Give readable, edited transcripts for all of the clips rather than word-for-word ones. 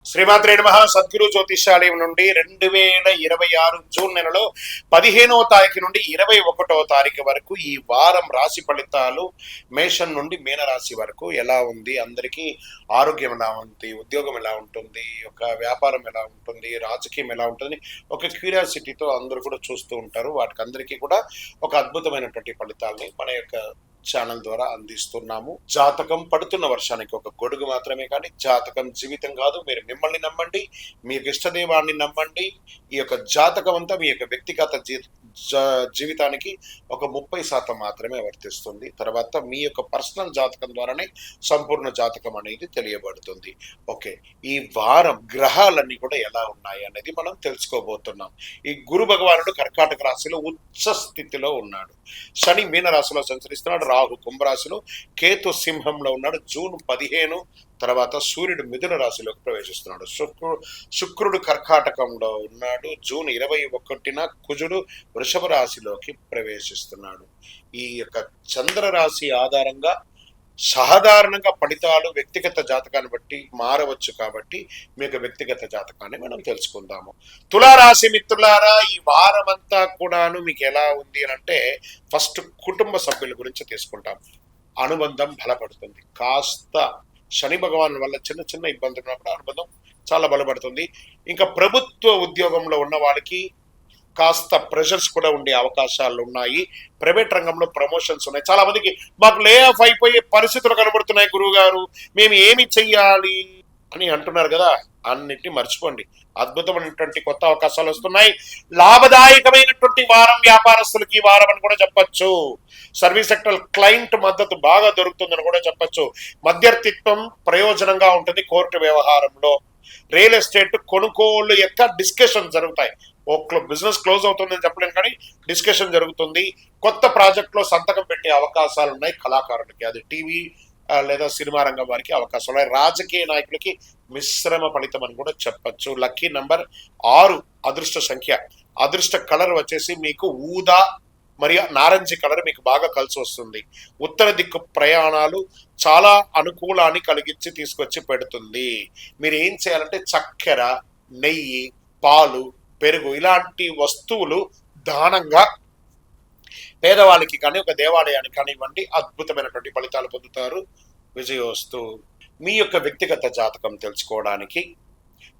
శ్రీమాత్రే నమః. సద్గురు జ్యోతిషాలయం నుండి 2026 జూన్ నెలలో 15వ తారీఖు నుండి 21వ తారీఖు వరకు ఈ వారం రాశి ఫలితాలు మేషం నుండి మీనరాశి వరకు ఎలా ఉంది, అందరికీ ఆరోగ్యం ఎలా ఉంది, ఉద్యోగం ఎలా ఉంటుంది, ఒక వ్యాపారం ఎలా ఉంటుంది, రాజకీయం ఎలా ఉంటుంది, ఒక క్యూరియాసిటీతో అందరూ కూడా చూస్తూ ఉంటారు. వాటికి అందరికీ కూడా ఒక అద్భుతమైనటువంటి ఫలితాలని మన యొక్క ఛానల్ ద్వారా అందిస్తున్నాము. జాతకం పడుతున్న వర్షానికి ఒక గొడుగు మాత్రమే, కానీ జాతకం జీవితం కాదు. మీరు మిమ్మల్ని నమ్మండి, మీకు ఇష్టదైవాన్ని నమ్మండి. ఈ యొక్క జాతకం అంతా మీ యొక్క వ్యక్తిగత జీవితానికి ఒక 30% మాత్రమే వర్తిస్తుంది. తర్వాత మీ యొక్క పర్సనల్ జాతకం ద్వారానే సంపూర్ణ జాతకం అనేది తెలియబడుతుంది. ఓకే, ఈ వారం గ్రహాలన్నీ కూడా ఎలా ఉన్నాయి అనేది మనం తెలుసుకోబోతున్నాం. ఈ గురు భగవానుడు కర్కాటక రాశిలో ఉచ్చ స్థితిలో ఉన్నాడు. శని మీన రాశిలో సంచరిస్తున్నాడు. రాహు కుంభరాశిలో, కేతు సింహంలో ఉన్నాడు. జూన్ 15 తర్వాత సూర్యుడు మిథున రాశిలోకి ప్రవేశిస్తున్నాడు. శుక్రుడు కర్కాటకంలో ఉన్నాడు. జూన్ 21న కుజుడు వృషభ రాశిలోకి ప్రవేశిస్తున్నాడు. ఈ యొక్క చంద్ర రాశి ఆధారంగా సాధారణంగా ఫలితాలు వ్యక్తిగత జాతకాన్ని బట్టి మారవచ్చు. కాబట్టి మీ యొక్క వ్యక్తిగత జాతకాన్ని మనం తెలుసుకుందాము. తులారాశి మిత్రులారా, ఈ వారం అంతా కూడాను మీకు ఎలా ఉంది అని అంటే, ఫస్ట్ కుటుంబ సభ్యుల గురించి తీసుకుంటాం. అనుబంధం బలపడుతుంది. కాస్త శని భగవాన్ వల్ల చిన్న చిన్న ఇబ్బందులు ఉన్నప్పుడు అనుబంధం చాలా బలపడుతుంది. ఇంకా ప్రభుత్వ ఉద్యోగంలో ఉన్న వాళ్ళకి కాస్త ప్రెషర్స్ కూడా ఉండే అవకాశాలు ఉన్నాయి. ప్రైవేట్ రంగంలో ప్రమోషన్స్ ఉన్నాయి. చాలా మందికి మాకు లే ఆఫ్ అయిపోయే పరిస్థితులు కనబడుతున్నాయి గురువు గారు, మేము ఏమి చెయ్యాలి అని అంటున్నారు కదా. అన్నిటిని మర్చిపోండి, అద్భుతమైనటువంటి కొత్త అవకాశాలు వస్తున్నాయి. లాభదాయకమైనటువంటి వారం వ్యాపారస్తులకి ఈ వారం అని కూడా చెప్పచ్చు. సర్వీస్ సెక్టర్ క్లయింట్ మద్దతు బాగా దొరుకుతుందని కూడా చెప్పచ్చు. మధ్యవర్తిత్వం ప్రయోజనంగా ఉంటుంది. కోర్టు వ్యవహారంలో, రియల్ ఎస్టేట్ కొనుగోలు యొక్క డిస్కషన్ జరుగుతాయి. బిజినెస్ క్లోజ్ అవుతుందని చెప్పలేను, కానీ డిస్కషన్ జరుగుతుంది. కొత్త ప్రాజెక్ట్లో సంతకం పెట్టే అవకాశాలు ఉన్నాయి. కళాకారులకి, అది టీవీ లేదా సినిమా రంగం వారికి అవకాశాలు ఉన్నాయి. రాజకీయ నాయకులకి మిశ్రమ ఫలితం అని కూడా చెప్పచ్చు. లక్కీ నంబర్ 6, అదృష్ట సంఖ్య, అదృష్ట కలర్ వచ్చేసి మీకు ఊదా మరియు నారంజి కలర్ మీకు బాగా కలిసి వస్తుంది. ఉత్తర దిక్కు ప్రయాణాలు చాలా అనుకూలాన్ని కలిగించి తీసుకొచ్చి పెడుతుంది. మీరు ఏం చేయాలంటే చక్కెర, నెయ్యి, పాలు, పెరుగు ఇలాంటి వస్తువులు దానంగా పేదవాళ్ళకి కానీ ఒక దేవాలయానికి కానివ్వండి, అద్భుతమైనటువంటి ఫలితాలు పొందుతారు. విజయోస్తు. మీ యొక్క వ్యక్తిగత జాతకం తెలుసుకోవడానికి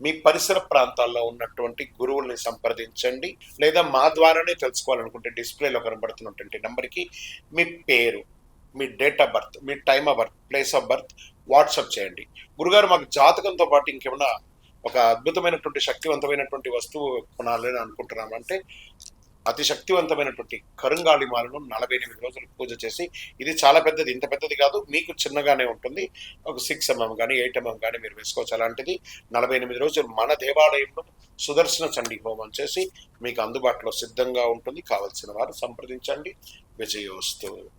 మీ పరిసర ప్రాంతాల్లో ఉన్నటువంటి గురువుల్ని సంప్రదించండి, లేదా మా ద్వారానే తెలుసుకోవాలనుకుంటే డిస్ప్లేలో కనబడుతున్నటువంటి నెంబర్కి మీ పేరు, మీ డేట్ ఆఫ్ బర్త్, మీ time of birth, place of birth WhatsApp చేయండి. గురుగారు మాకు జాతకంతో పాటు ఇంకేమైనా ఒక అద్భుతమైనటువంటి శక్తివంతమైనటువంటి వస్తువు కొనాలని అనుకుంటున్నాం అంటే, అతి శక్తివంతమైనటువంటి కరుంగాళి మాలను 48 రోజులు పూజ చేసి, ఇది చాలా పెద్దది, ఇంత పెద్దది కాదు, మీకు చిన్నగానే ఉంటుంది, ఒక 6 mm కానీ 8 mm కానీ మీరు వేసుకోవచ్చు. అలాంటిది 48 రోజులు మన దేవాలయంలో సుదర్శన చండీ హోమం చేసి మీకు అందుబాటులో సిద్ధంగా ఉంటుంది. కావలసిన వారు సంప్రదించండి. విజయోస్తు.